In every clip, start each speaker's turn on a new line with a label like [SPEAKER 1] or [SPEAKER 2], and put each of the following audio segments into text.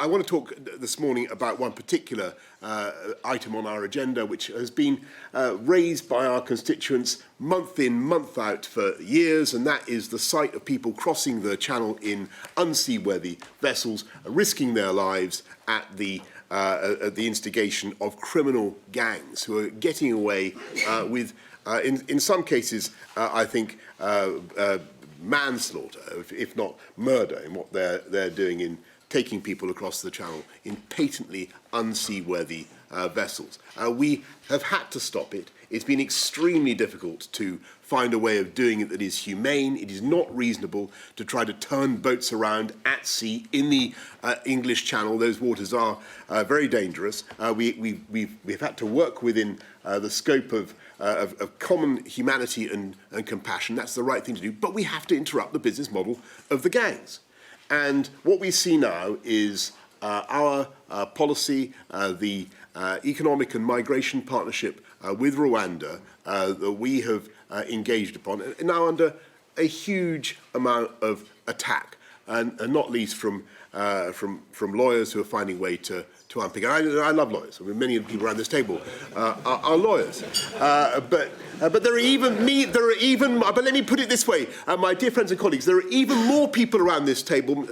[SPEAKER 1] I want to talk this morning about one particular item on our agenda, which has been raised by our constituents month in, month out for years, and that is the sight of people crossing the channel in unseaworthy vessels, risking their lives at the instigation of criminal gangs who are getting away with, in some cases, I think, manslaughter, if not murder, in what they're doing in taking people across the channel in patently unseaworthy vessels. We have had to stop it. It's been extremely difficult to find a way of doing it that is humane. It is not reasonable to try to turn boats around at sea in the English Channel. Those waters are very dangerous. We've had to work within the scope of common humanity and compassion. That's the right thing to do. But we have to interrupt the business model of the gangs. And what we see now is our policy, the economic and migration partnership with Rwanda that we have engaged upon, now under a huge amount of attack, and not least from lawyers who are finding a way to unpick. And I love lawyers. I mean, many of the people around this table are lawyers. But there are even but let me put it this way, my dear friends and colleagues, there are even more people around this table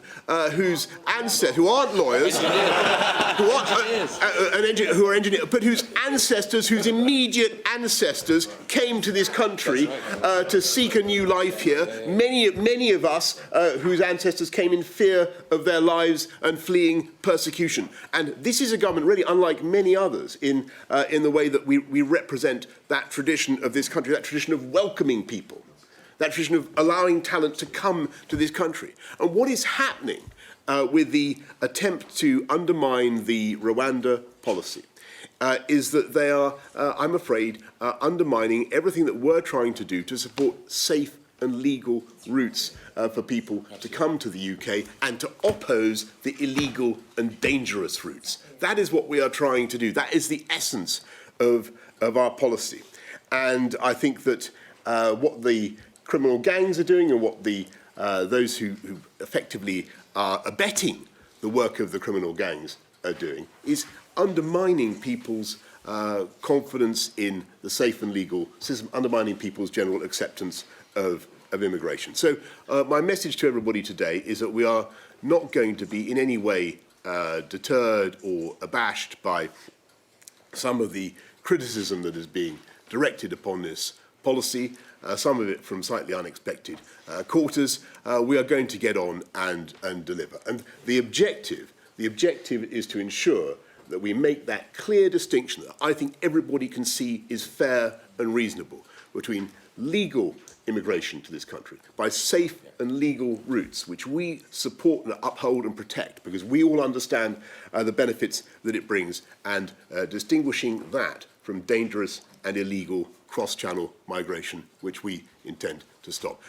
[SPEAKER 1] whose ancestors, who aren't lawyers, who are engineers, but whose ancestors, whose immediate ancestors came to this country to seek a new life here. Many of us whose ancestors came in fear of their lives and fleeing persecution. And this is a government really unlike many others in the way that we represent that tradition of this country, that tradition of welcoming people, that tradition of allowing talent to come to this country. And what is happening with the attempt to undermine the Rwanda policy is that they are, I'm afraid, undermining everything that we're trying to do to support safe and legal routes for people to come to the UK and to oppose the illegal and dangerous routes. That is what we are trying to do. That is the essence of our policy. And I think that what the criminal gangs are doing and what those who effectively are abetting the work of the criminal gangs are doing is undermining people's confidence in the safe and legal system, undermining people's general acceptance of immigration. So my message to everybody today is that we are not going to be in any way deterred or abashed by some of the criticism that is being directed upon this policy, some of it from slightly unexpected quarters. We are going to get on and deliver. And the objective is to ensure that we make that clear distinction that I think everybody can see is fair and reasonable between legal immigration to this country by safe and legal routes, which we support and uphold and protect because we all understand the benefits that it brings, and distinguishing that from dangerous and illegal cross-channel migration, which we intend to stop.